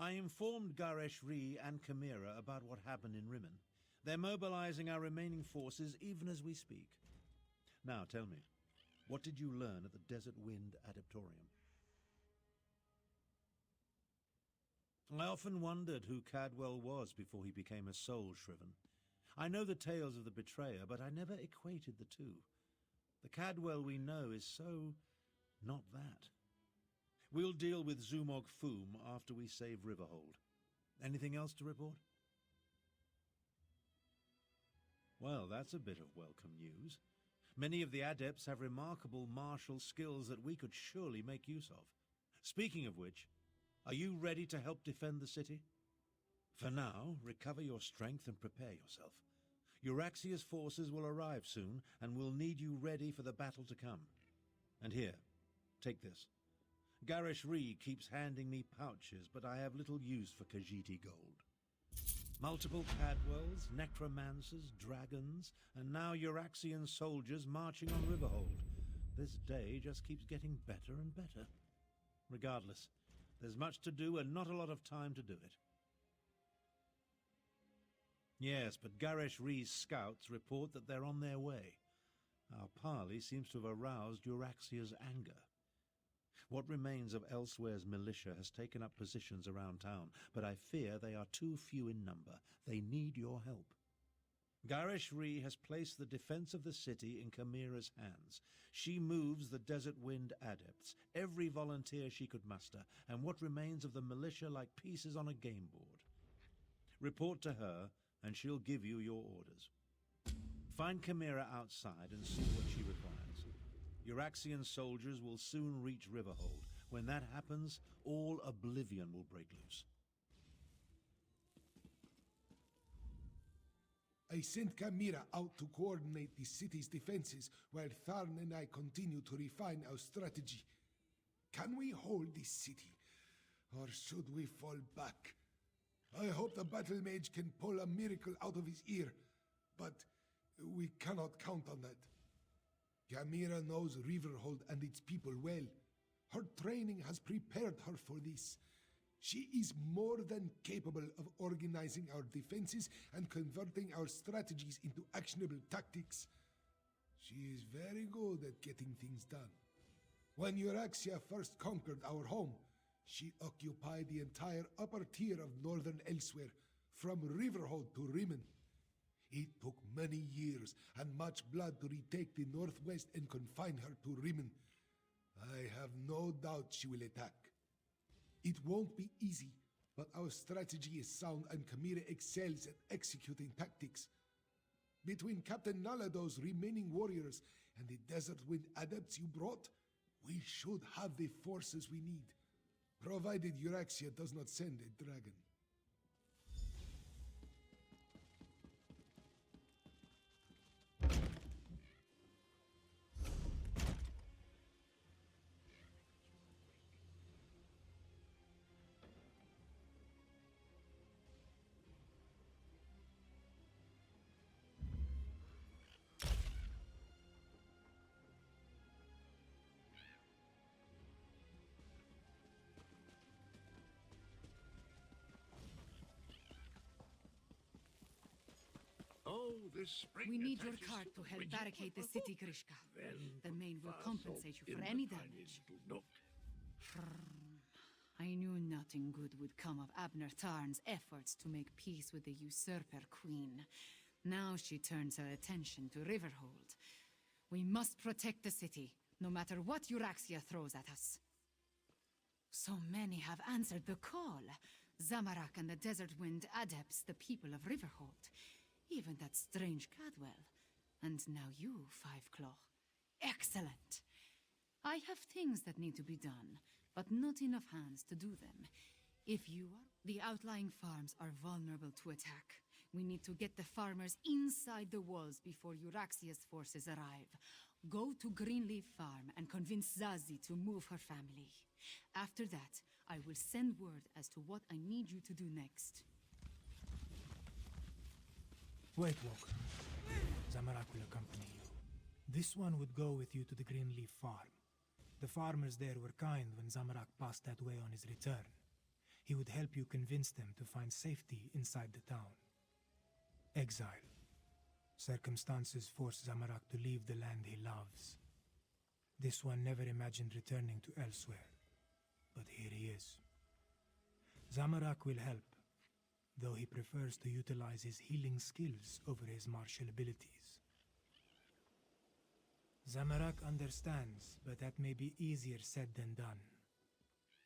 I informed Garesh Ree and Chimera about what happened in Rimmon. They're mobilizing our remaining forces even as we speak. Now, tell me, what did you learn at the Desert Wind Adeptorium? I often wondered who Cadwell was before he became a soul shriven. I know the tales of the betrayer, but I never equated the two. The Cadwell we know is so not that. We'll deal with Zumog Foom after we save Riverhold. Anything else to report? Well, that's a bit of welcome news. Many of the adepts have remarkable martial skills that we could surely make use of. Speaking of which, are you ready to help defend the city? For now, recover your strength and prepare yourself. Euraxia's forces will arrive soon, and we'll need you ready for the battle to come. And here, take this. Garesh Ree keeps handing me pouches, but I have little use for Khajiit gold. Multiple Cadwells, necromancers, dragons, and now Euraxian soldiers marching on Riverhold. This day just keeps getting better and better. Regardless, there's much to do and not a lot of time to do it. Yes, but Garesh Ree's scouts report that they're on their way. Our parley seems to have aroused Euraxia's anger. What remains of Elswere's militia has taken up positions around town, but I fear they are too few in number. They need your help. Garesh Ree has placed the defense of the city in Chimera's hands. She moves the Desert Wind adepts, every volunteer she could muster, and what remains of the militia like pieces on a game board. Report to her, and she'll give you your orders. Find Chimera outside and see what she requires. Euraxian soldiers will soon reach Riverhold. When that happens, all oblivion will break loose. I sent Chimera out to coordinate the city's defenses while Tharn and I continue to refine our strategy. Can we hold this city, or should we fall back? I hope the battle mage can pull a miracle out of his ear, but we cannot count on that. Chimera knows Riverhold and its people well. Her training has prepared her for this. She is more than capable of organizing our defenses and converting our strategies into actionable tactics. She is very good at getting things done. When Euraxia first conquered our home, she occupied the entire upper tier of northern Elswere, from Riverhold to Rimmon. It took many years and much blood to retake the northwest and confine her to Rimmon. I have no doubt she will attack. It won't be easy, but our strategy is sound and Chimera excels at executing tactics. Between Captain Nalado's remaining warriors and the Desert Wind adepts you brought, we should have the forces we need, provided Euraxia does not send a dragon. Oh, this spring We need your attack is cart to help rigid. barricade the city, Grishka. Then The main will fast compensate off you for in any the tiny damage. little nook. I knew nothing good would come of Abner Tarn's efforts to make peace with the usurper queen. Now she turns her attention to Riverhold. We must protect the city, no matter what Euraxia throws at us. So many have answered the call. Zamorak and the Desert Wind adepts, the people of Riverhold. Even that strange Cadwell. And now you, Fiveclaw. Excellent! I have things that need to be done, but not enough hands to do them. If you are... The outlying farms are vulnerable to attack. We need to get the farmers inside the walls before Euraxia's forces arrive. Go to Greenleaf Farm and convince Zazie to move her family. After that, I will send word as to what I need you to do next. Wait, Walker. Zamorak will accompany you. This one would go with you to the Greenleaf Farm. The farmers there were kind when Zamorak passed that way on his return. He would help you convince them to find safety inside the town. Exile. Circumstances force Zamorak to leave the land he loves. This one never imagined returning to elsewhere, but here he is. Zamorak will help, though he prefers to utilize his healing skills over his martial abilities. Zamorak understands, but that may be easier said than done.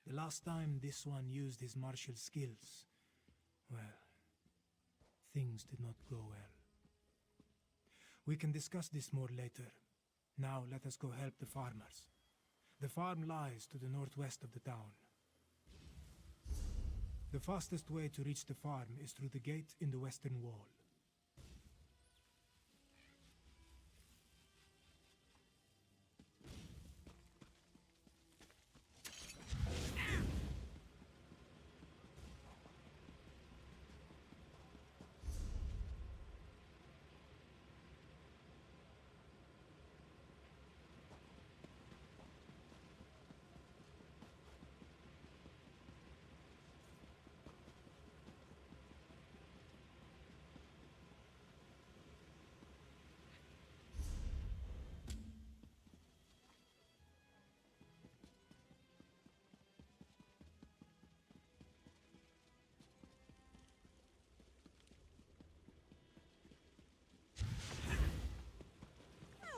The last time this one used his martial skills, well, things did not go well. We can discuss this more later. Now let us go help the farmers. The farm lies to the northwest of the town. The fastest way to reach the farm is through the gate in the western wall.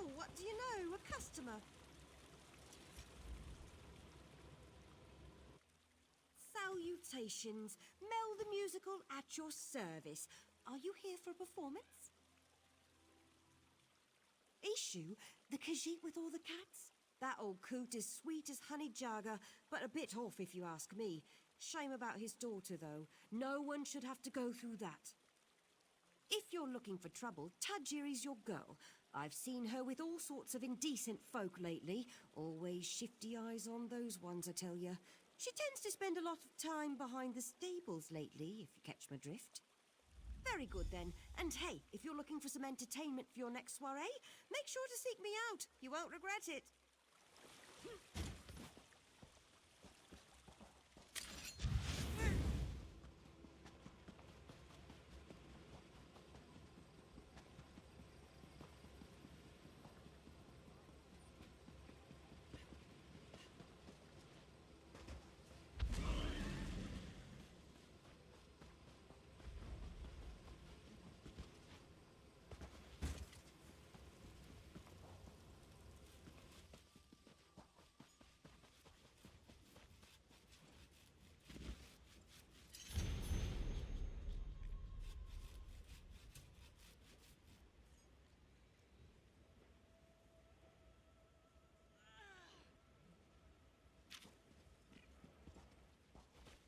Oh, what do you know? A customer. Salutations. Mel the Musical at your service. Are you here for a performance? Ishu, the Khajiit with all the cats? That old coot is sweet as honey jagger, but a bit off if you ask me. Shame about his daughter, though. No one should have to go through that. If you're looking for trouble, Tajiri's your girl. I've seen her with all sorts of indecent folk lately. Always shifty eyes on those ones, I tell you. She tends to spend a lot of time behind the stables lately, if you catch my drift. Very good, then. And hey, if you're looking for some entertainment for your next soiree, make sure to seek me out. You won't regret it.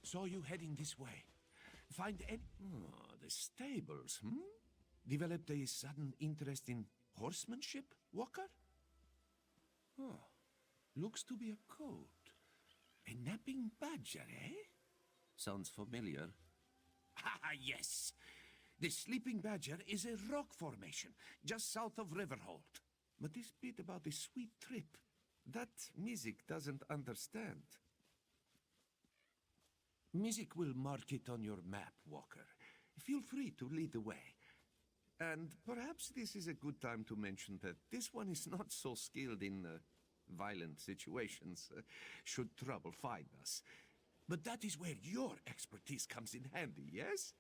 Saw you heading this way. Find any... Oh, the stables, Developed a sudden interest in horsemanship, Walker? Oh, looks to be a coat. A napping badger, eh? Sounds familiar. Ah, yes! The Sleeping Badger is a rock formation, just south of Riverhold. But this bit about the sweet trip, that Mizik doesn't understand. Mizik will mark it on your map, Walker. Feel free to lead the way. And perhaps this is a good time to mention that this one is not so skilled in violent situations, should trouble find us. But that is where your expertise comes in handy, yes?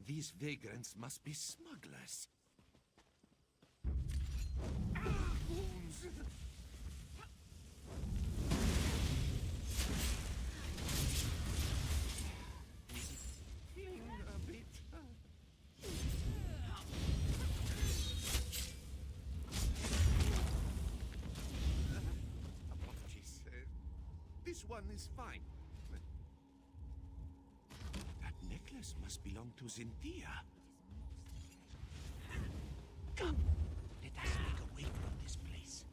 These vagrants must be smugglers. Wounds! Feeling a bit. Apologies. This one is fine. That necklace must belong to Zintia. Come, let us make away from this place.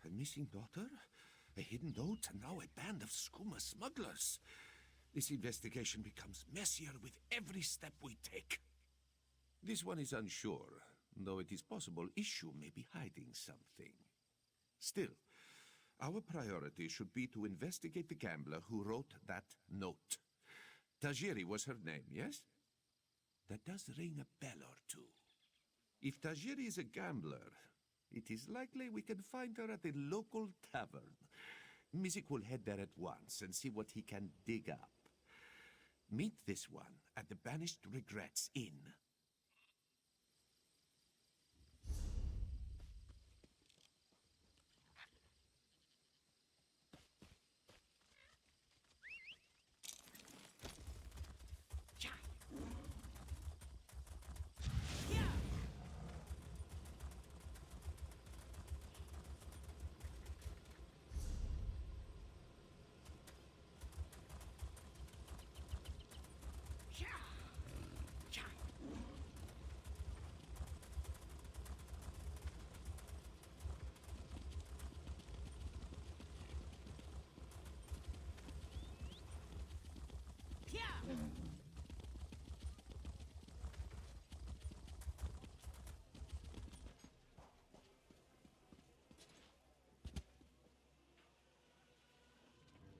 A missing daughter, a hidden note, and now a band of Skooma smugglers. This investigation becomes messier with every step we take. This one is unsure, though it is possible Issue may be hiding something. Still, our priority should be to investigate the gambler who wrote that note. Tajiri was her name, yes? That does ring a bell or two. If Tajiri is a gambler, it is likely we can find her at the local tavern. Mizik will head there at once and see what he can dig up. Meet this one at the Banished Regrets Inn.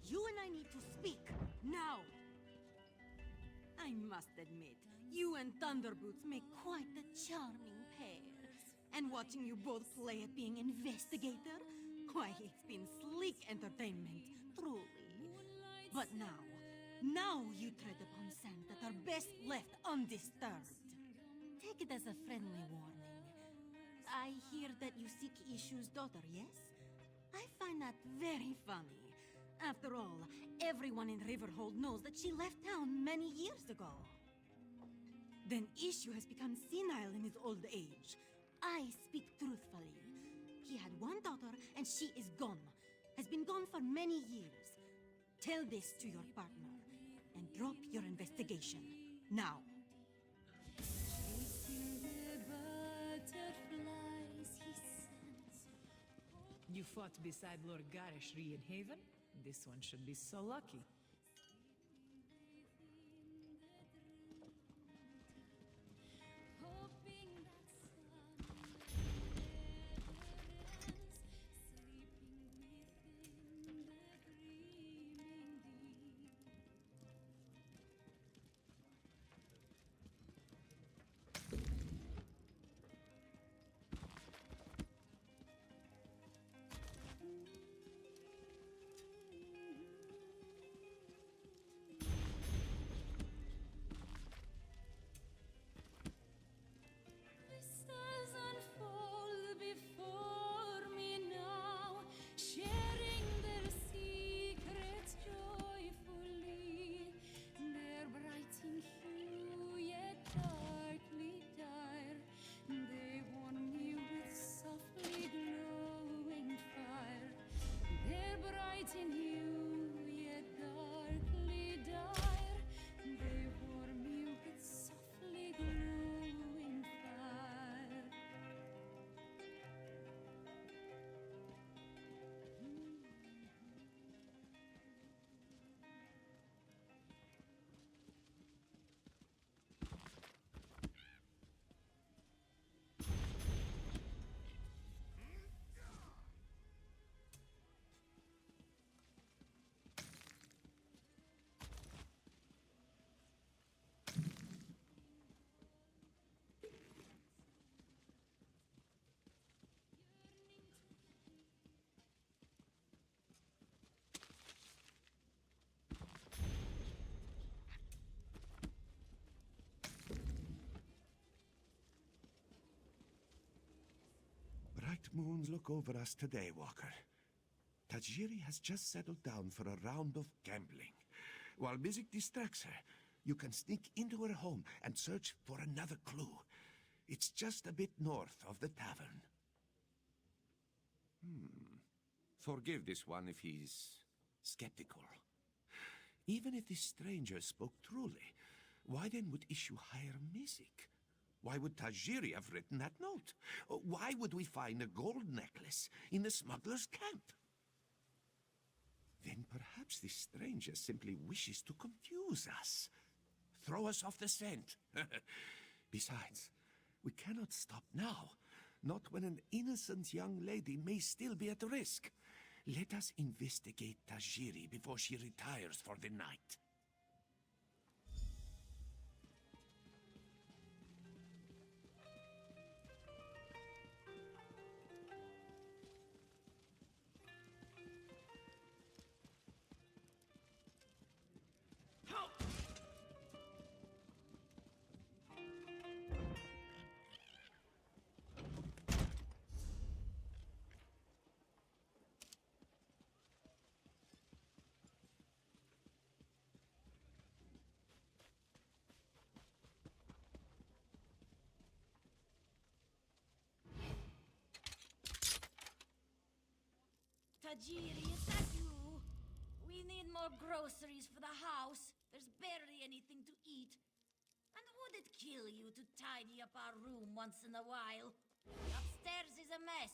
You and I need to speak, now! I must admit, you and Thunderboots make quite the charming pair. And watching you both play at being investigator, why, it's been sleek entertainment, truly. But now you tread upon sand that are best left undisturbed. Take it as a friendly warning. I hear that you seek Issue's daughter, yes? I find that very funny. After all, everyone in Riverhold knows that she left town many years ago. Then Issue has become senile in his old age. I speak truthfully. He had one daughter, and she is gone. Has been gone for many years. Tell this to your partner, and drop your investigation. Now. You fought beside Lord Garish in Haven? This one should be so lucky. moons look over us today, Walker. Tajiri has just settled down for a round of gambling. While Mizik distracts her, you can sneak into her home and search for another clue. It's just a bit north of the tavern. Forgive this one if he's skeptical. Even if this stranger spoke truly, why then would Issue hire Mizik? Why would Tajiri have written that note? Why would we find a gold necklace in the smuggler's camp? Then perhaps this stranger simply wishes to confuse us. Throw us off the scent. Besides, we cannot stop now. Not when an innocent young lady may still be at risk. Let us investigate Tajiri before she retires for the night. Tajiri, is that you? We need more groceries for the house. There's barely anything to eat. And would it kill you to tidy up our room once in a while? Upstairs is a mess.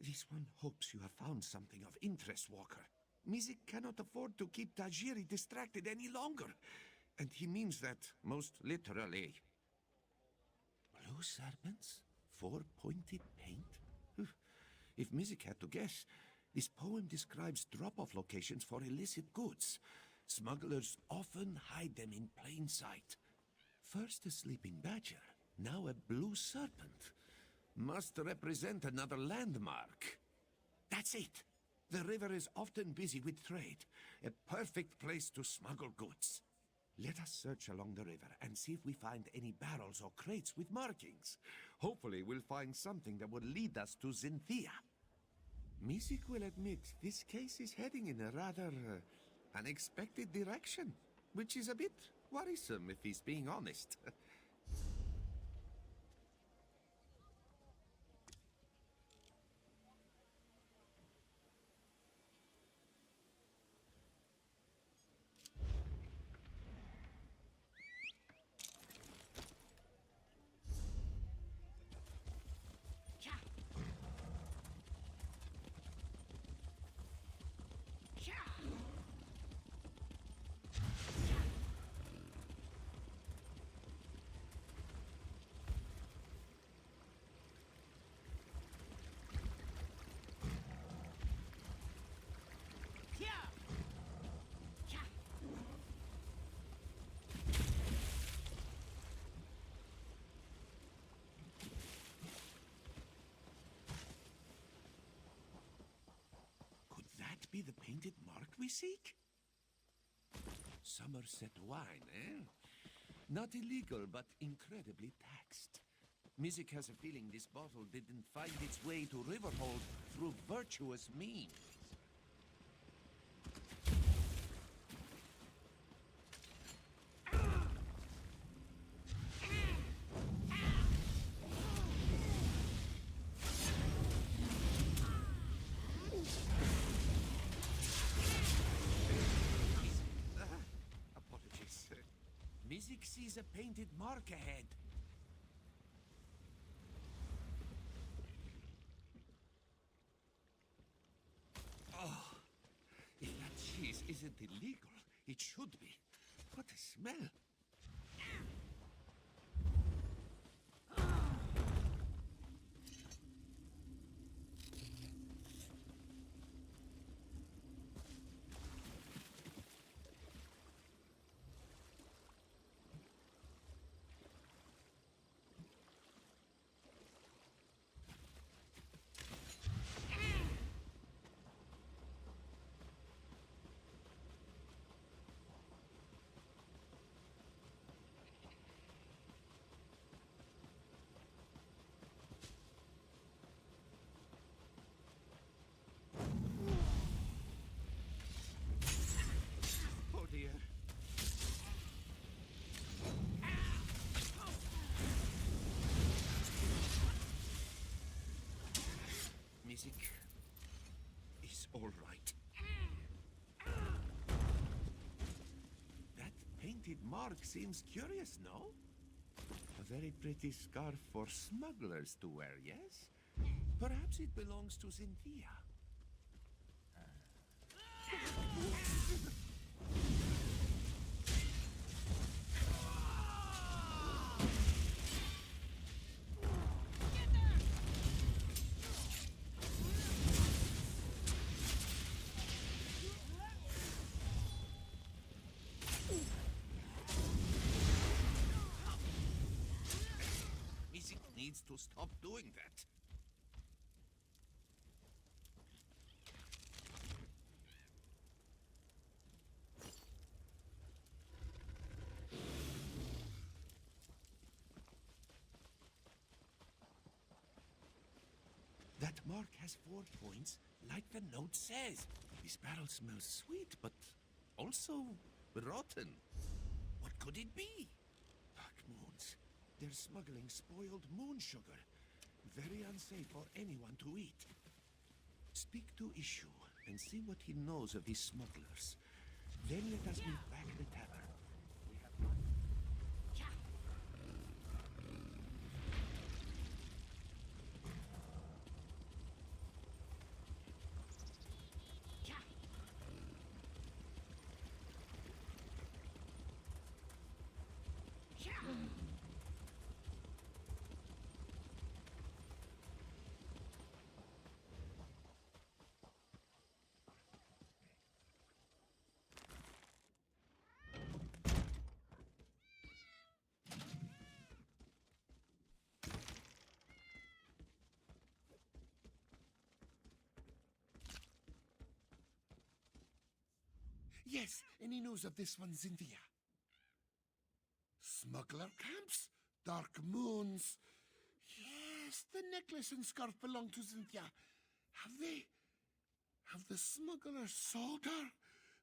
This one hopes you have found something of interest, Walker. Mizik cannot afford to keep Tajiri distracted any longer. And he means that most literally. Blue serpents? Four-pointed paint? If Mizik had to guess, this poem describes drop-off locations for illicit goods. Smugglers often hide them in plain sight. First a sleeping badger, now a blue serpent. Must represent another landmark. That's it. The river is often busy with trade. A perfect place to smuggle goods. Let us search along the river and see if we find any barrels or crates with markings. Hopefully we'll find something that will lead us to Zinthia. Mizek will admit this case is heading in a rather unexpected direction, which is a bit worrisome if he's being honest. Be the painted mark we seek? Somerset wine, eh? Not illegal, but incredibly taxed. Mizek has a feeling this bottle didn't find its way to Riverhold through virtuous means. Mizek sees a painted mark ahead. Oh, if that cheese isn't illegal, it should be. What a smell! Oh dear. Mizek is all right. That painted mark seems curious, no? A very pretty scarf for smugglers to wear, yes? Perhaps it belongs to Zinthia. Mizek needs to stop doing that. That mark has 4 points, like the note says. This barrel smells sweet, but also rotten. What could it be? Dark moons. They're smuggling spoiled moon sugar. Very unsafe for anyone to eat. Speak to Ishu and see what he knows of these smugglers. Then let us meet back at the tavern. We have Yes, any news of this one, Zinthia? Smuggler camps, dark moons. Yes, the necklace and scarf belong to Cynthia. Have the smugglers sold her?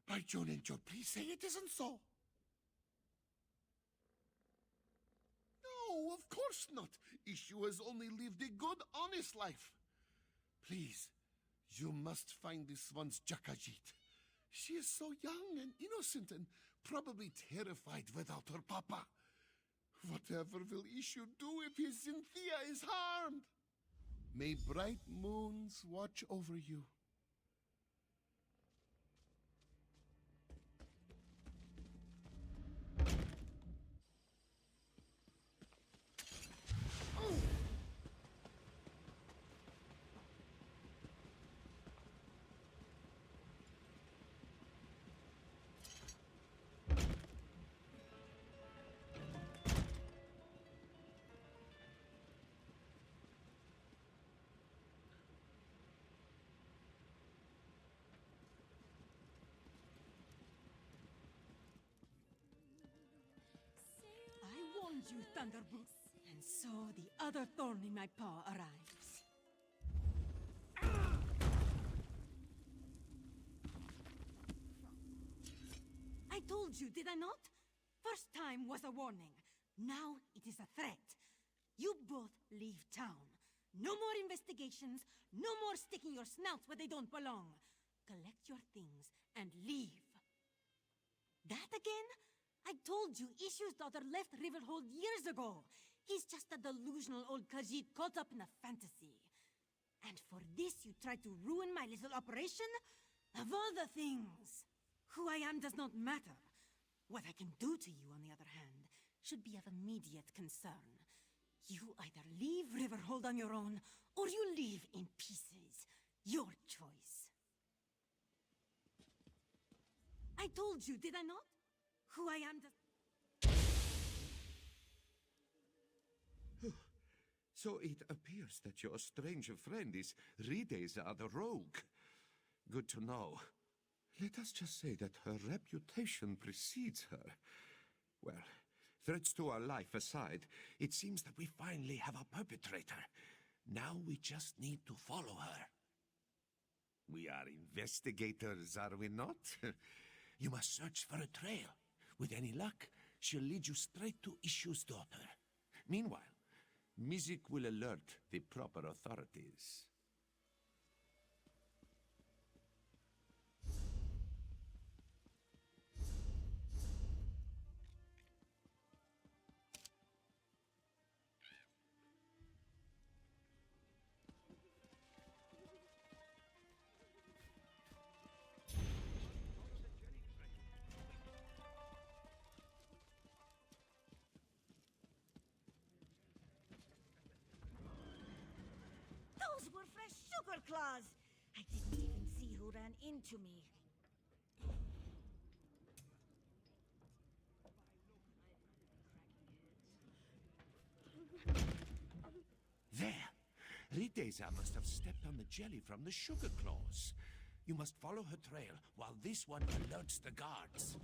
By Joan and Joe, please say it isn't so. No, of course not. Issue has only lived a good, honest life. Please, you must find this one's Jakajit. She is so young and innocent and probably terrified without her papa. Whatever will Issue do if his Cynthia is harmed? May bright moons watch over you. I warned you, Thunderboot. And so the other thorn in my paw arrives. I told you, did I not? First time was a warning. Now it is a threat. You both leave town. No more investigations. No more sticking your snouts where they don't belong. Collect your things and leave. That again? I told you Issue's daughter left Riverhold years ago. He's just a delusional old Khajiit caught up in a fantasy. And for this you tried to ruin my little operation? Of all the things! Who I am does not matter. What I can do to you, on the other hand, should be of immediate concern. You either leave Riverhold on your own, or you leave in pieces. Your choice. I told you, did I not? Who I am does... So it appears that your strange friend is Rideza the Rogue. Good to know. Let us just say that her reputation precedes her. Well, threats to our life aside, it seems that we finally have a perpetrator. Now we just need to follow her. We are investigators, are we not? You must search for a trail. With any luck, she'll lead you straight to Issue's daughter. Meanwhile, Mizik will alert the proper authorities. Those were fresh sugar claws! I didn't even see who ran into me. There! Rideza must have stepped on the jelly from the sugar claws. You must follow her trail while this one alerts the guards.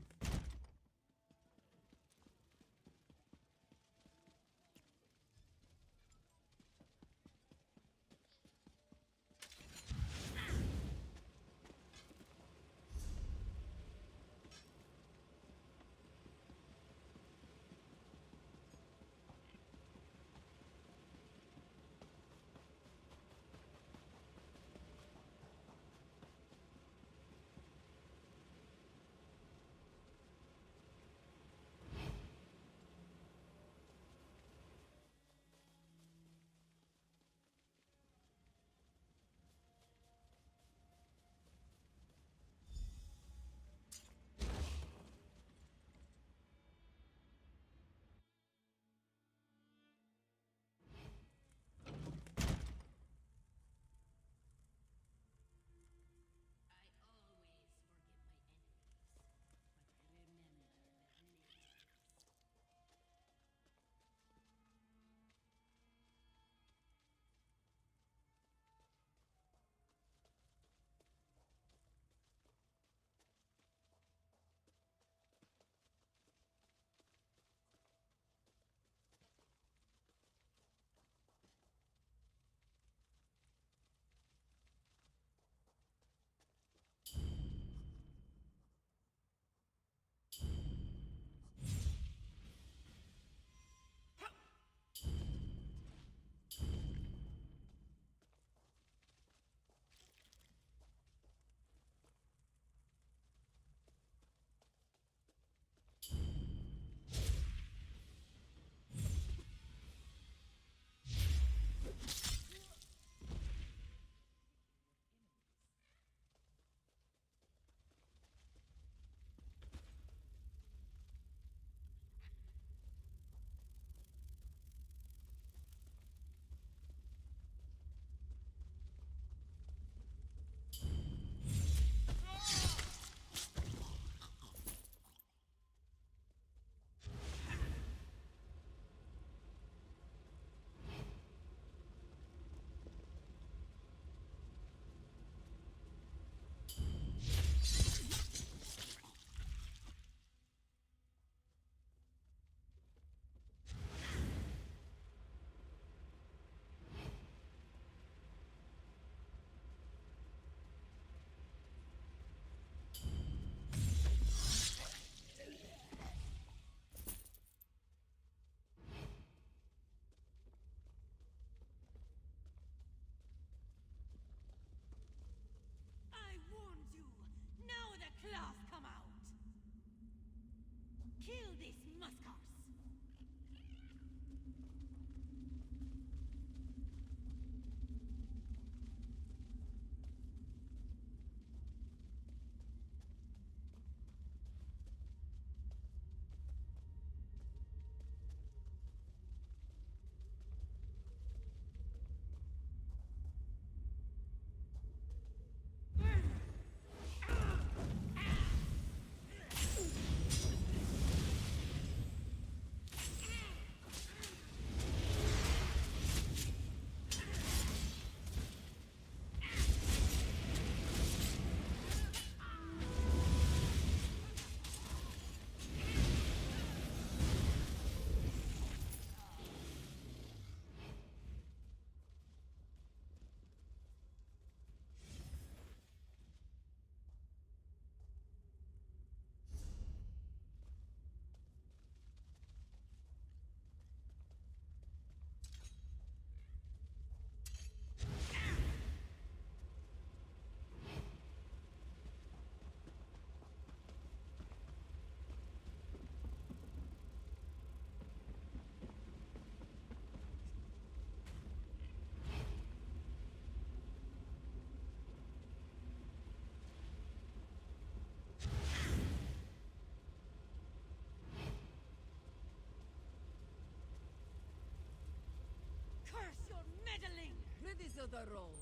Cities of the road.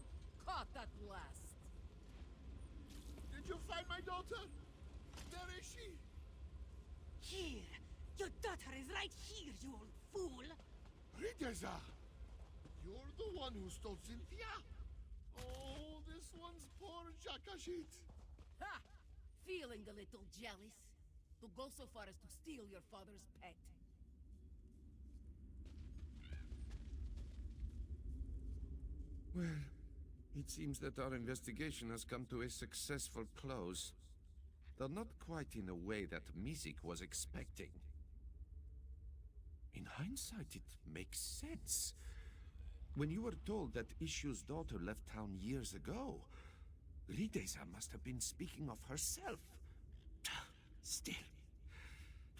Caught at last. Did you find my daughter? Where is she? Here! Your daughter is right here, you old fool! Rideza! You're the one who stole Cynthia? Oh, this one's poor Jakashit. Ha! Feeling a little jealous? To go so far as to steal your father's pet. Well, it seems that our investigation has come to a successful close. Though not quite in a way that Mizik was expecting. In hindsight, it makes sense. When you were told that Ishu's daughter left town years ago, Rideza must have been speaking of herself. Still,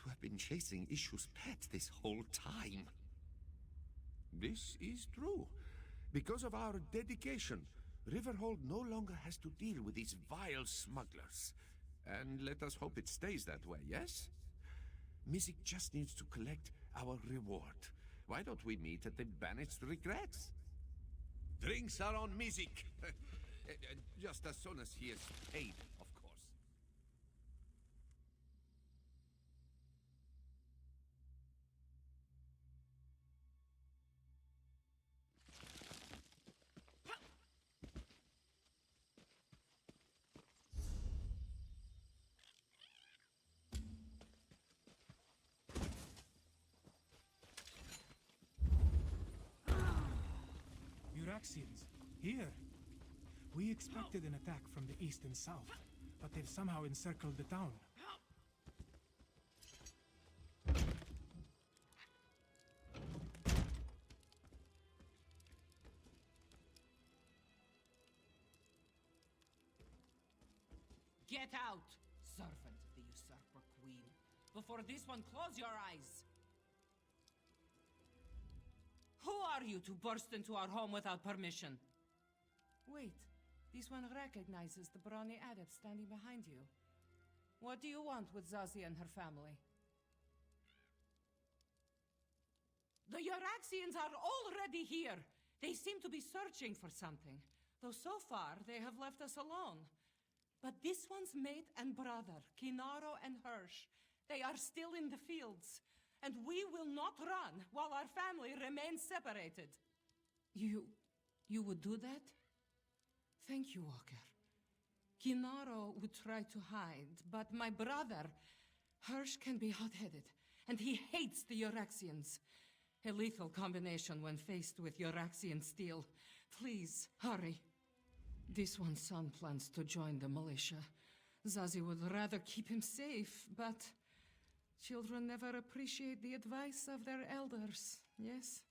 to have been chasing Ishu's pet this whole time. This is true. Because of our dedication, Riverhold no longer has to deal with these vile smugglers. And let us hope it stays that way, yes? Mizik just needs to collect our reward. Why don't we meet at the Banished Regrets? Drinks are on Mizik. Just as soon as he is paid, of course. Uraxians, here! We expected an attack from the east and south, but they've somehow encircled the town. Get out, servant of the usurper queen. Before this one, close your eyes. Who are you to burst into our home without permission? Wait, this one recognizes the brawny adept standing behind you. What do you want with Zazie and her family? The Uraxians are already here. They seem to be searching for something, though so far they have left us alone. But this one's mate and brother, Kinaro and Hirsch, they are still in the fields, and we will not run while our family remains separated. You would do that? Thank you, Walker. Kinaro would try to hide, but my brother, Hirsch, can be hot-headed, and he hates the Uraxians. A lethal combination when faced with Uraxian steel. Please, hurry. This one's son plans to join the militia. Zazie would rather keep him safe, but children never appreciate the advice of their elders, yes?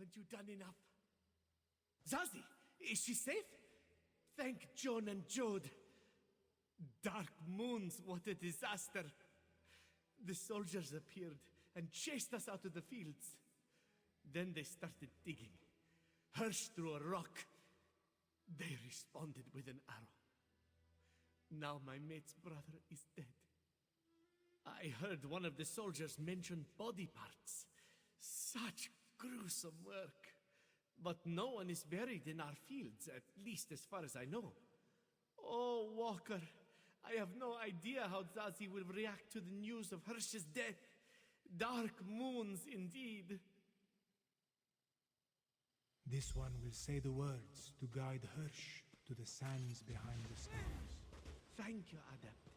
Haven't you done enough? Zazie, is she safe? Thank Joan and Jode. Dark moons, what a disaster. The soldiers appeared and chased us out of the fields. Then they started digging. Hirsch threw a rock. They responded with an arrow. Now my mate's brother is dead. I heard one of the soldiers mention body parts. Such gruesome work. But no one is buried in our fields, at least as far as I know. Oh, Walker, I have no idea how Zazie will react to the news of Hirsch's death. Dark moons indeed. This one will say the words to guide Hirsch to the sands behind the stars. Thank you, Adept.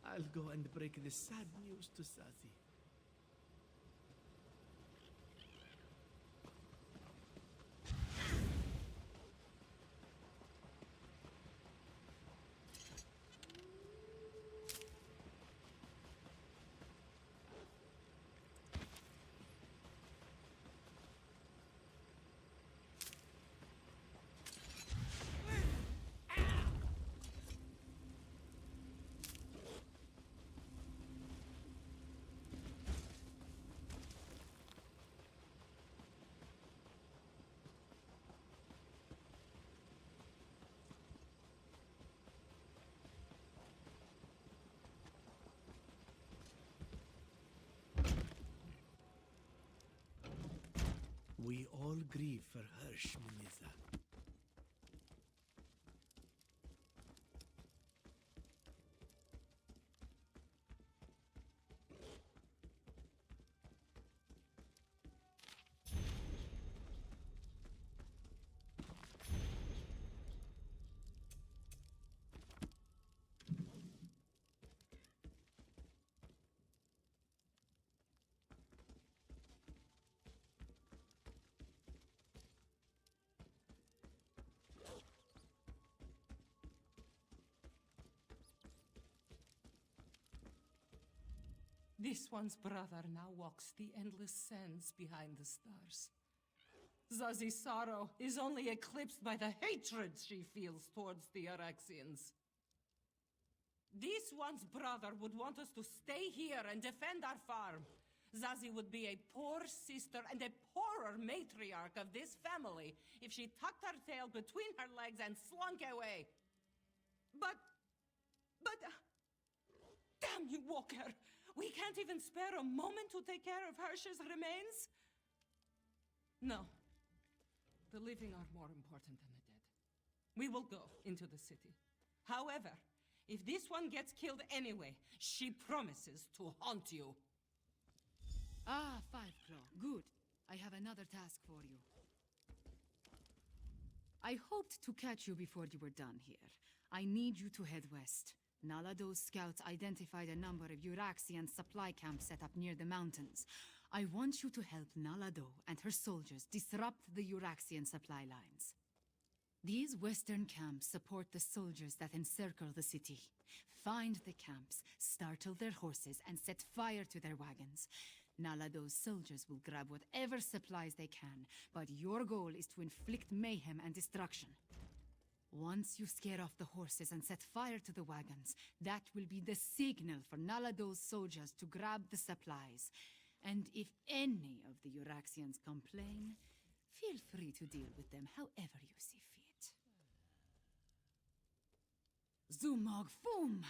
I'll go and break the sad news to Zazie. We all grieve for Hirsch, Muniza. This one's brother now walks the endless sands behind the stars. Zazie's sorrow is only eclipsed by the hatred she feels towards the Araxians. This one's brother would want us to stay here and defend our farm. Zazie would be a poor sister and a poorer matriarch of this family if she tucked her tail between her legs and slunk away. But... damn you, Walker! We can't even spare a moment to take care of Hirsch's remains? No. The living are more important than the dead. We will go into the city. However, if this one gets killed anyway, she promises to haunt you. Ah, Fiveclaw, good. I have another task for you. I hoped to catch you before you were done here. I need you to head west. Nalado's scouts identified a number of Euraxian supply camps set up near the mountains. I want you to help Nalado and her soldiers disrupt the Euraxian supply lines. These western camps support the soldiers that encircle the city. Find the camps, startle their horses, and set fire to their wagons. Nalado's soldiers will grab whatever supplies they can, but your goal is to inflict mayhem and destruction. Once you scare off the horses and set fire to the wagons, that will be the signal for Nalado's soldiers to grab the supplies. And if any of the Euraxians complain, feel free to deal with them however you see fit. Zumog Fum!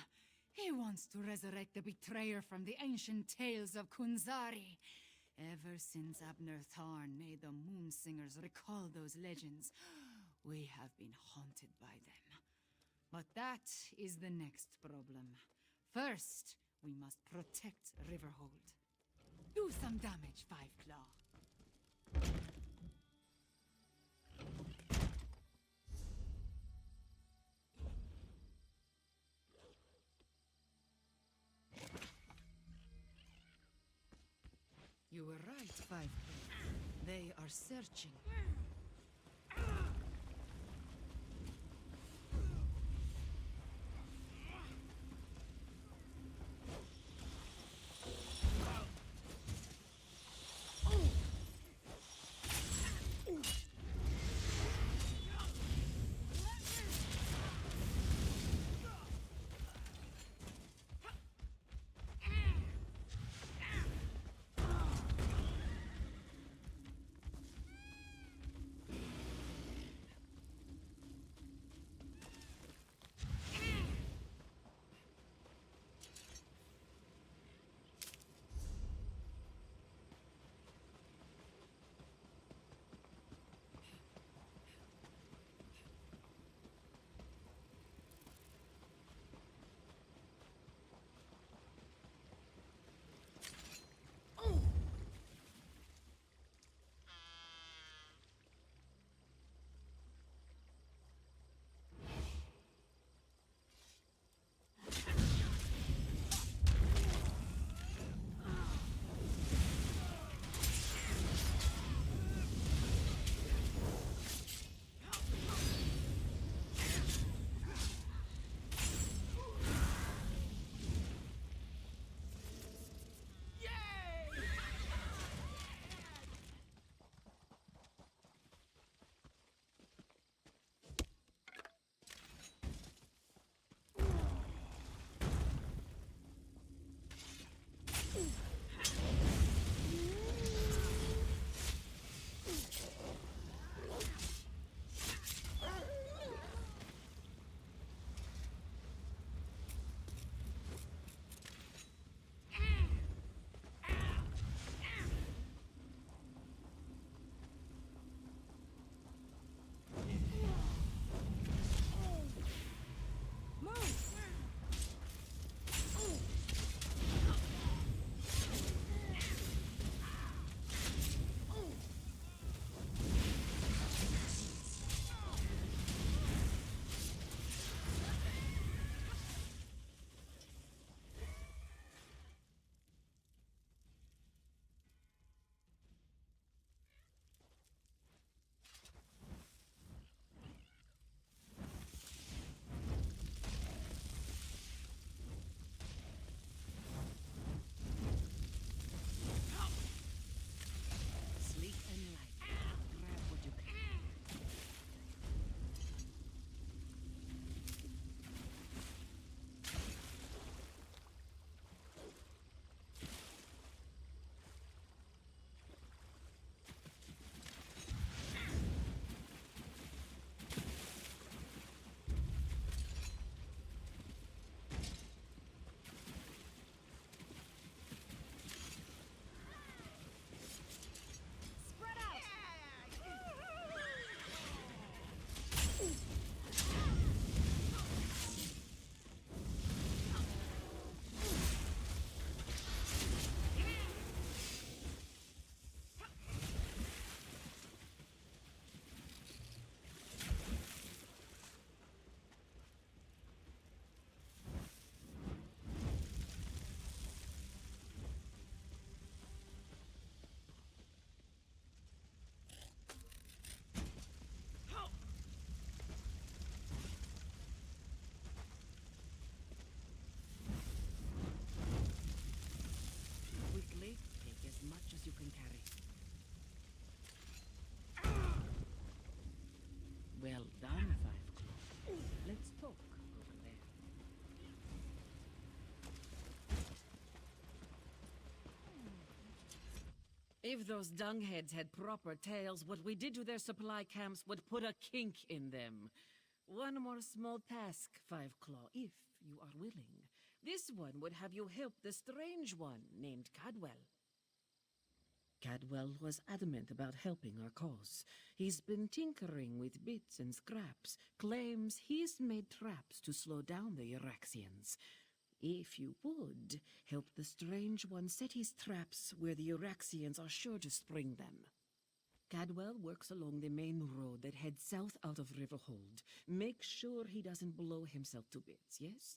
He wants to resurrect the betrayer from the ancient tales of Kunzari. Ever since Abner Tharn made the Moonsingers recall those legends, we have been haunted by them. But that is the next problem. First, we must protect Riverhold. Do some damage, Fiveclaw. You were right, Fiveclaw. They are searching. If those dungheads had proper tails, what we did to their supply camps would put a kink in them. One more small task, Five Claw, if you are willing. This one would have you help the strange one named Cadwell. Cadwell was adamant about helping our cause. He's been tinkering with bits and scraps, claims he's made traps to slow down the Euraxians. If you would, help the strange one set his traps where the Euraxians are sure to spring them. Cadwell works along the main road that heads south out of Riverhold. Make sure he doesn't blow himself to bits, yes?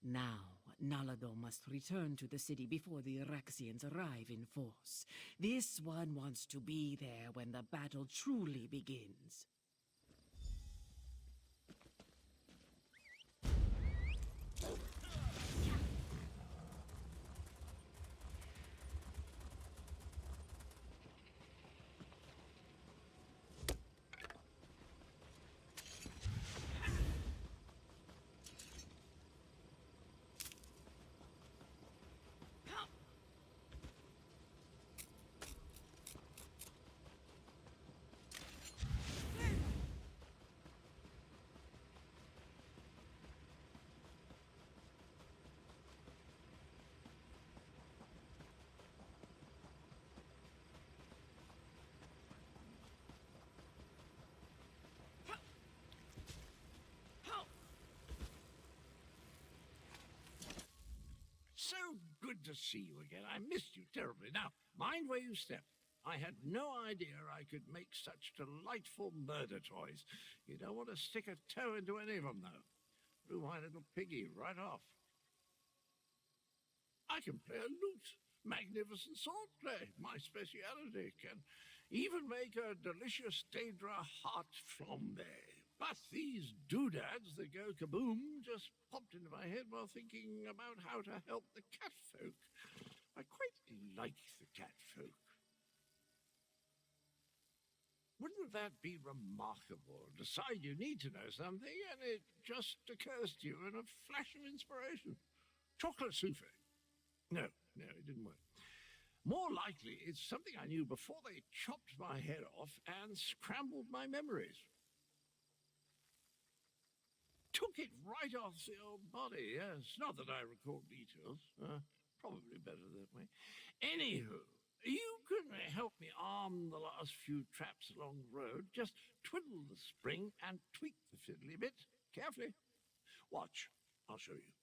Now, Nalado must return to the city before the Euraxians arrive in force. This one wants to be there when the battle truly begins. So good to see you again. I missed you terribly. Now, mind where you step. I had no idea I could make such delightful murder toys. You don't want to stick a toe into any of them, though. Threw my little piggy right off. I can play a lute. Magnificent sword play, my speciality. Can even make a delicious Daedra heart flambe. But these doodads that go kaboom just popped into my head while thinking about how to help the catfolk. I quite like the catfolk. Wouldn't that be remarkable? Decide you need to know something, and it just occurs to you in a flash of inspiration. Chocolate souffle. No, it didn't work. More likely, it's something I knew before they chopped my head off and scrambled my memories. Took it right off the old body, yes. Not that I recall details. Probably better that way. Anywho, you can help me arm the last few traps along the road. Just twiddle the spring and tweak the fiddly bit. Carefully. Watch. I'll show you.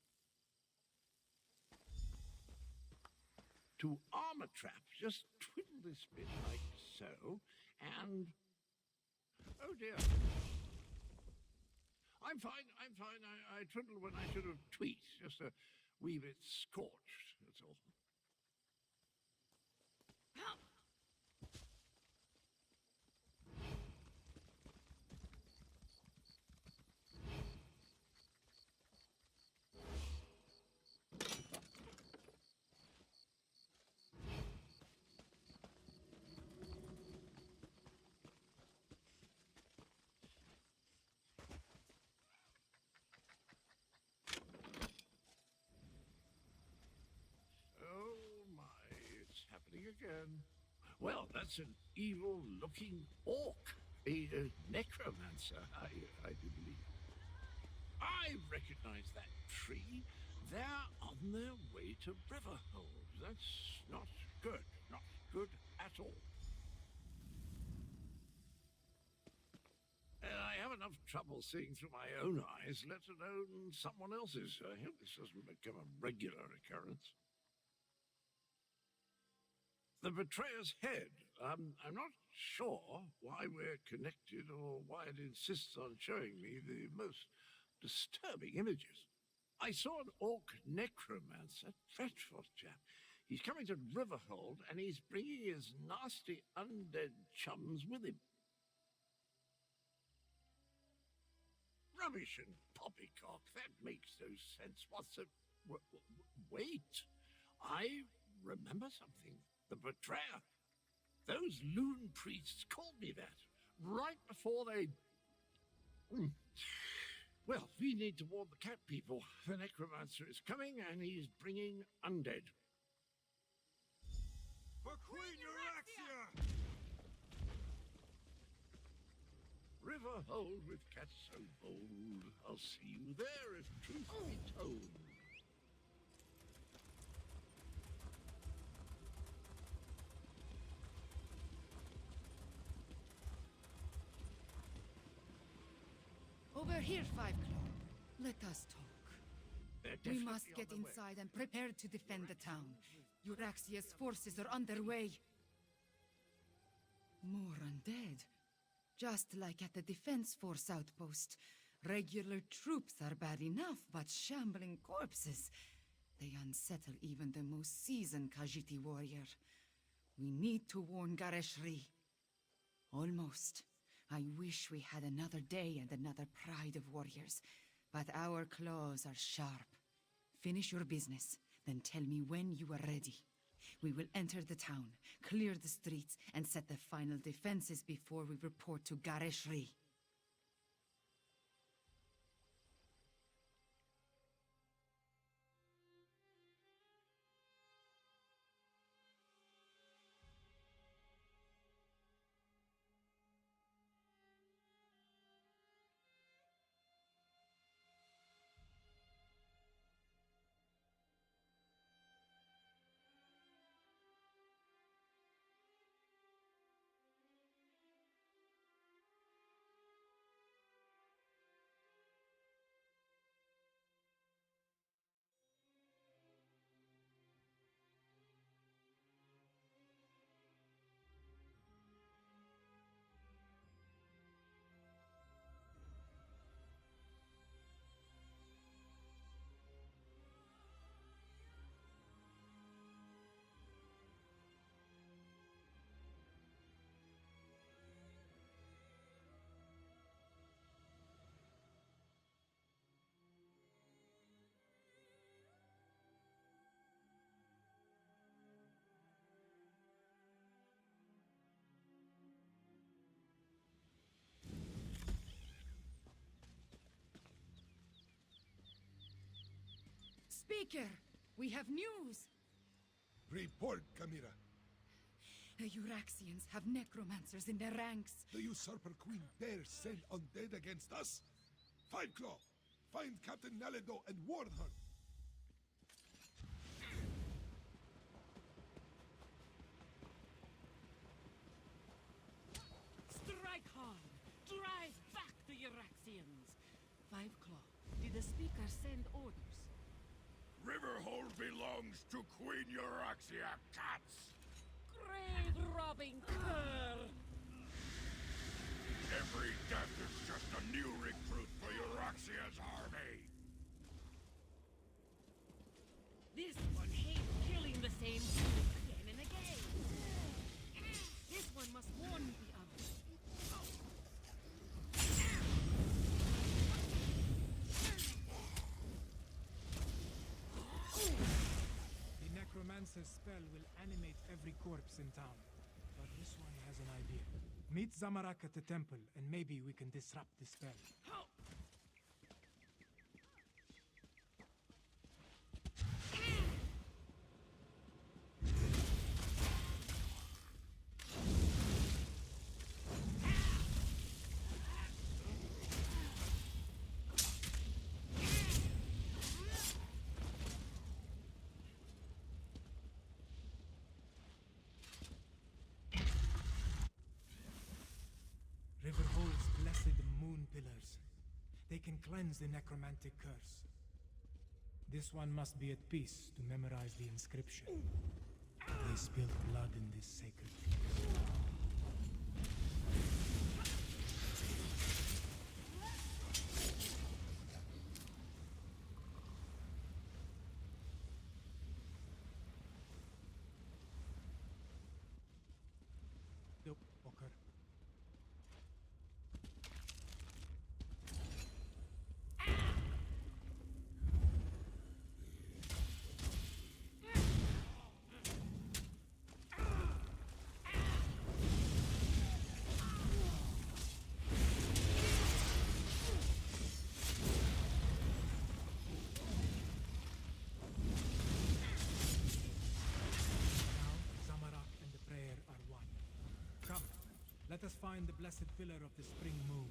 To arm a trap, just twiddle this bit like so, and... Oh dear. I'm fine. I twiddled when I should have tweaked. Just a wee bit scorched, that's all. Again. Well, that's an evil-looking orc, a necromancer, I do believe. I recognize that tree. They're on their way to Riverhold. That's not good at all. I have enough trouble seeing through my own eyes, let alone someone else's. I hope this doesn't become a regular occurrence. The Betrayer's head. I'm not sure why we're connected or why it insists on showing me the most disturbing images. I saw an orc necromancer, dreadful chap. He's coming to Riverhold and he's bringing his nasty undead chums with him. Rubbish and poppycock, that makes no sense. What's the... Wait, I remember something. The Betrayer. Those loon priests called me that right before they... Well, we need to warn the cat people. The necromancer is coming and he's bringing undead. For Queen Euraxia! Riverhold with cats so bold. I'll see you there if truth be told. Over here, Five Claw. Let us talk. We must get inside and prepare to defend the town. Euraxia's forces are underway. More undead. Just like at the Defense Force outpost. Regular troops are bad enough, but shambling corpses. They unsettle even the most seasoned Khajiiti warrior. We need to warn Gareshri. Almost. I wish we had another day and another pride of warriors. But our claws are sharp. Finish your business, then tell me when you are ready. We will enter the town, clear the streets, and set the final defenses before we report to Gareshri. Speaker, we have news. Report, Kamira. The Euraxians have necromancers in their ranks. The usurper queen dare send undead against us? Five Claw, find Captain Naledo and warn her. Strike hard! Drive back the Euraxians! Five Claw, did the speaker send orders? Riverhold belongs to Queen Euraxia, cats! Grave-robbing cur! Every death is just a new recruit for Euraxia's army! This one hates killing the same food again and again! This one must warn the others. The necromancer's spell will animate every corpse in town. But this one has an idea. Meet Zamarak at the temple, and maybe we can disrupt the spell. Riverhold's blessed moon pillars. They can cleanse the necromantic curse. This one must be at peace to memorize the inscription. They spilled blood in this sacred field. Nope, Walker. Let us find the blessed pillar of the spring moon.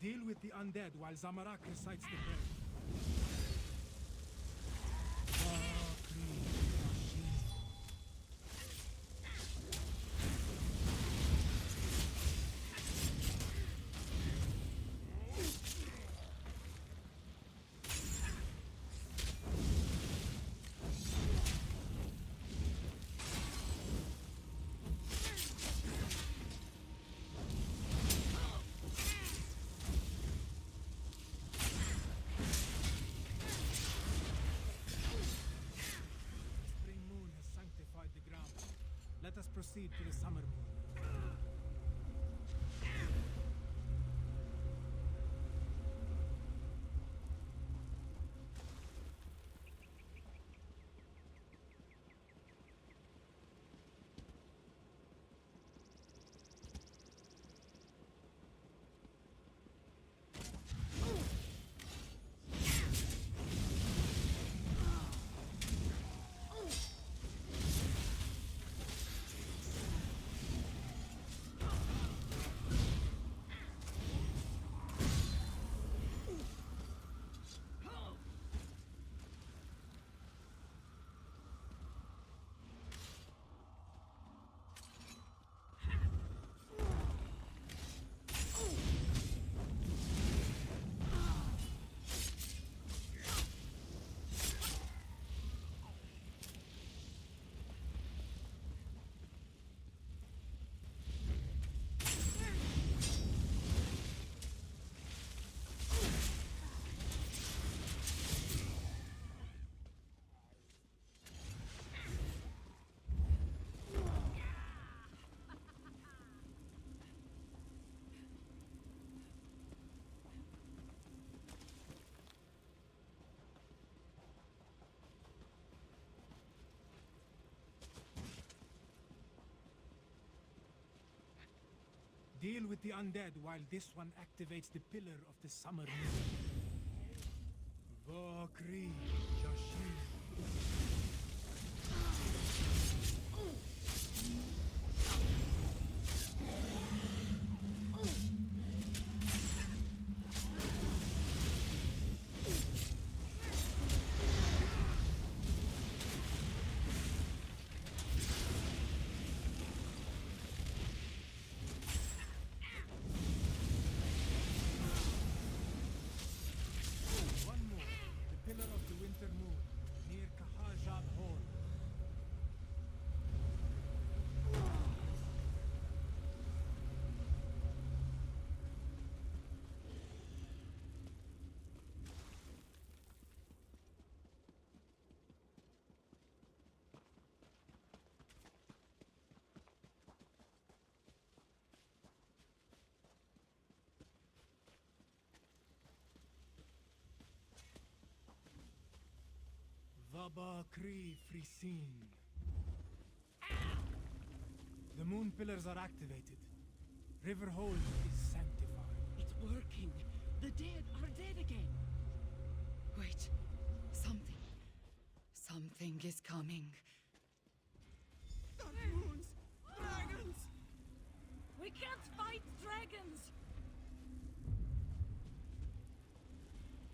Deal with the undead while Zamarak recites the prayer. Let us proceed to the summer moon. Deal with the undead while this one activates the pillar of the summer moon. Vakri Jashin. Vabakri Frisin. The moon pillars are activated. Riverhold is sanctified. It's working. The dead are dead again. Wait. Something is coming. Moons! Dragons! We can't fight dragons!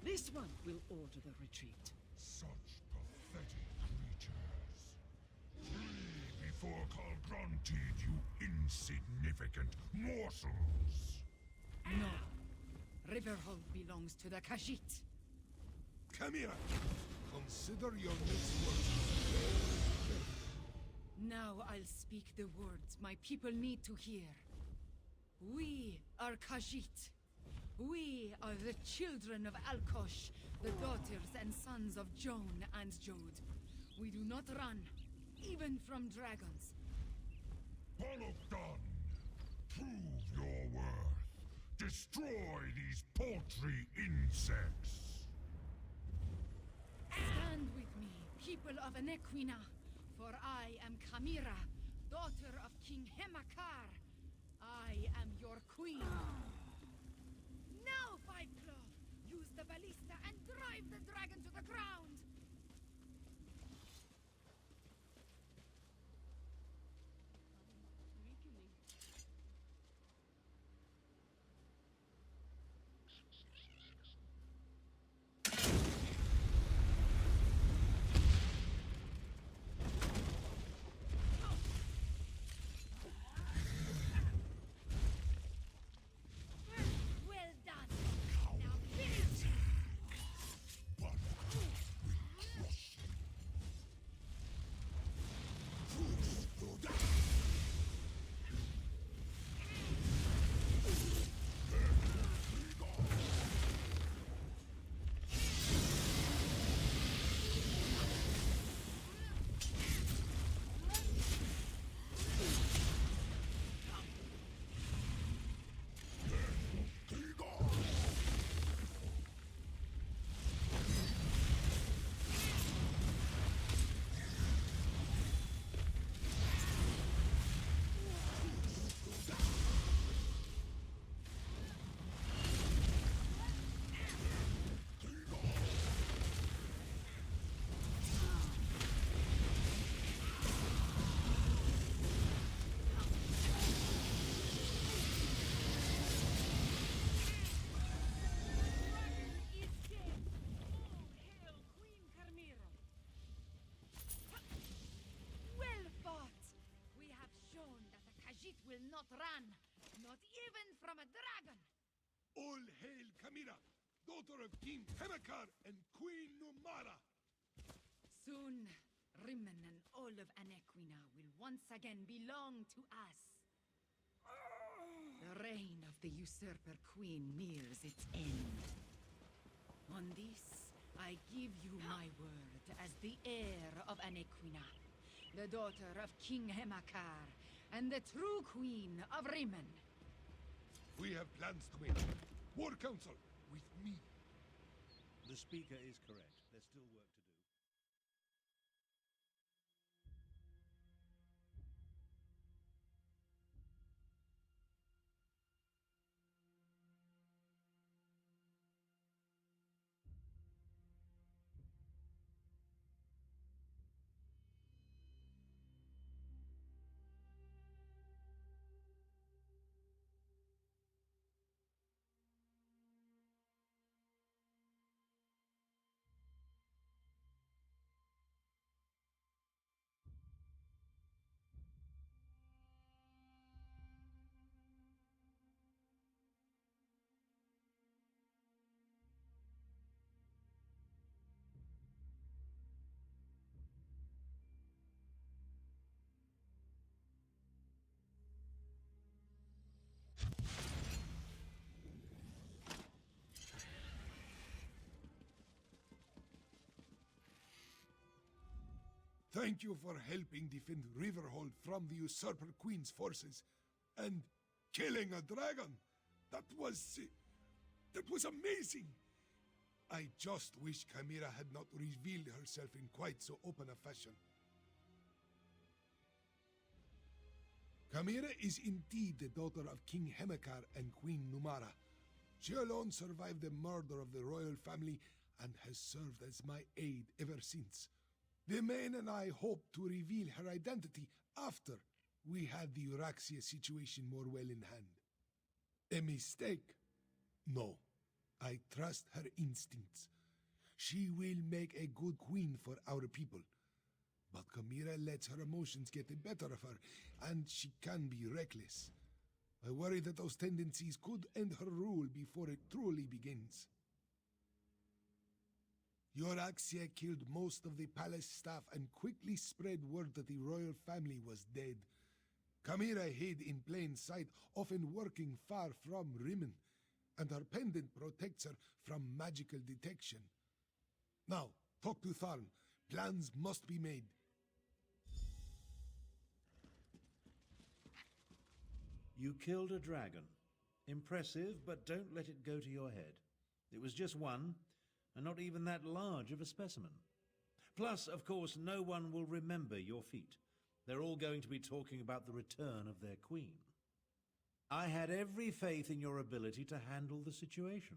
This one will order the retreat. Such pathetic creatures. Flee before Kalgranti, you insignificant morsels! No. Riverhold belongs to the Khajiit. Chimera! Consider your next words. Now I'll speak the words my people need to hear. We are Khajiit. We are the children of Alkosh, the daughters and sons of Joan and Jode. We do not run, even from dragons. Bolokdan! Prove your worth. Destroy these paltry insects! Stand with me, people of Anequina, for I am Khamira, daughter of King Hemakar. I am your queen. Now, Five Claw! Use the ballista and drive the dragon to the ground! not run, not even from a dragon. All hail Kamira, daughter of King Hemakar and Queen Numara. Soon, Rimmen and all of Anequina will once again belong to us. The reign of the usurper queen nears its end. On this, I give you my word as the heir of Anequina, the daughter of King Hemakar, and the true queen of Rimmen. We have plans to make. War Council, with me. The speaker is correct. There's still work to do. Thank you for helping defend Riverhold from the Usurper Queen's forces. And killing a dragon. That was amazing. I just wish Kamira had not revealed herself in quite so open a fashion. Kamira is indeed the daughter of King Hemakar and Queen Numara. She alone survived the murder of the royal family and has served as my aide ever since. The men and I hope to reveal her identity after we had the Euraxia situation more well in hand. A mistake? No. I trust her instincts. She will make a good queen for our people. But Kamira lets her emotions get the better of her, and she can be reckless. I worry that those tendencies could end her rule before it truly begins. Euraxia killed most of the palace staff and quickly spread word that the royal family was dead. Kamira hid in plain sight, often working far from Rimmen, and her pendant protects her from magical detection. Now, talk to Tharn. Plans must be made. You killed a dragon. Impressive, but don't let it go to your head. It was just one, and not even that large of a specimen. Plus, of course, no one will remember your feat. They're all going to be talking about the return of their queen. I had every faith in your ability to handle the situation.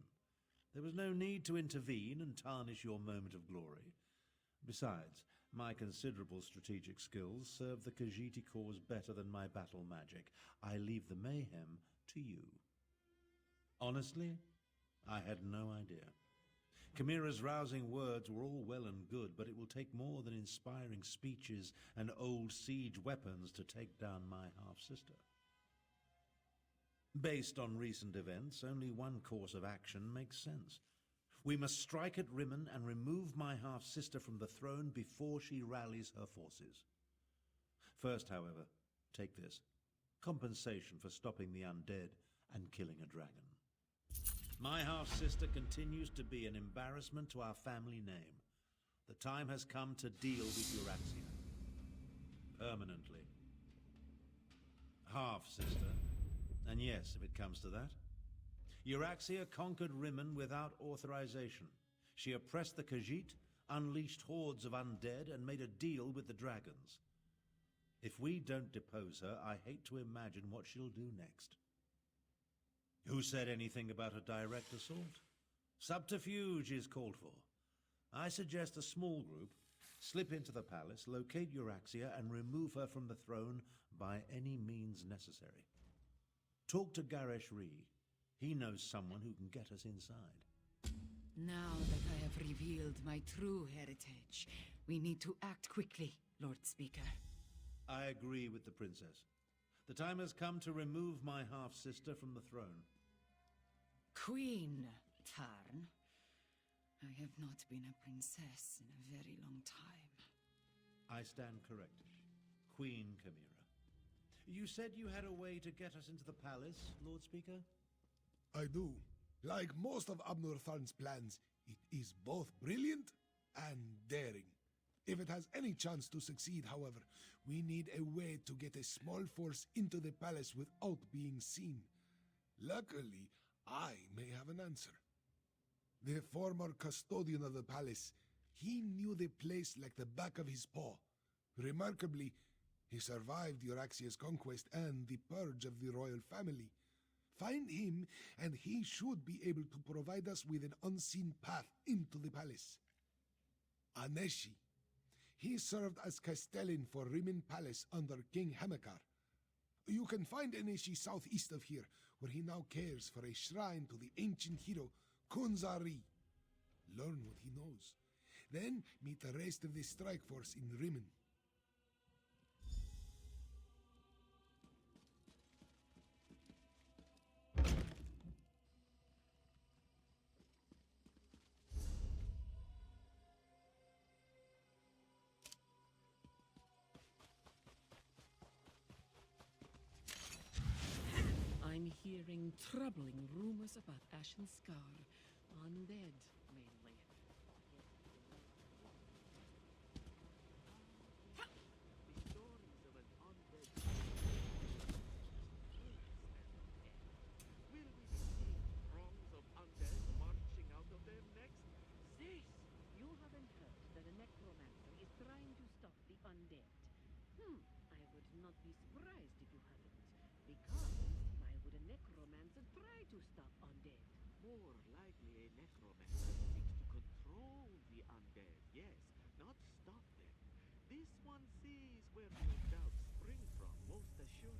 There was no need to intervene and tarnish your moment of glory. Besides, my considerable strategic skills serve the Khajiit cause better than my battle magic. I leave the mayhem to you. Honestly, I had no idea. Kamira's rousing words were all well and good, but it will take more than inspiring speeches and old siege weapons to take down my half-sister. Based on recent events, only one course of action makes sense. We must strike at Rimmen and remove my half-sister from the throne before she rallies her forces. First, however, take this. Compensation for stopping the undead and killing a dragon. My half-sister continues to be an embarrassment to our family name. The time has come to deal with Euraxia. Permanently. Half-sister. And yes, if it comes to that. Euraxia conquered Rimmen without authorization. She oppressed the Khajiit, unleashed hordes of undead, and made a deal with the dragons. If we don't depose her, I hate to imagine what she'll do next. Who said anything about a direct assault? Subterfuge is called for. I suggest a small group slip into the palace, locate Euraxia, and remove her from the throne by any means necessary. Talk to Garresh Ree. He knows someone who can get us inside. Now that I have revealed my true heritage, we need to act quickly, Lord Speaker. I agree with the princess. The time has come to remove my half-sister from the throne. Queen Tarn. I have not been a princess in a very long time. I stand corrected. Queen Chimera. You said you had a way to get us into the palace, Lord Speaker? I do. Like most of Abnur Tharn's plans, it is both brilliant and daring. If it has any chance to succeed, however, we need a way to get a small force into the palace without being seen. Luckily, I may have an answer. The former custodian of the palace, he knew the place like the back of his paw. Remarkably, he survived Euraxia's conquest and the purge of the royal family. Find him, and he should be able to provide us with an unseen path into the palace. Aneshi. He served as castellan for Rimmon Palace under King Hamekar. You can find Aneshi southeast of here, where he now cares for a shrine to the ancient hero Kunzari. Learn what he knows. Then meet the rest of the strike force in Rimmon. I'm hearing troubling rumors about Ashen Scar. Undead, mainly. The stories of an undead will we be seeing throngs of undead marching out of there next? Sis, you haven't heard that a necromancer is trying to stop the undead. I would not be surprised if you haven't. Because why would a necromancer try to stop undead? More likely a necromancer seeks to control the undead, yes, not stop them. This one sees where your doubts spring from, most assuredly.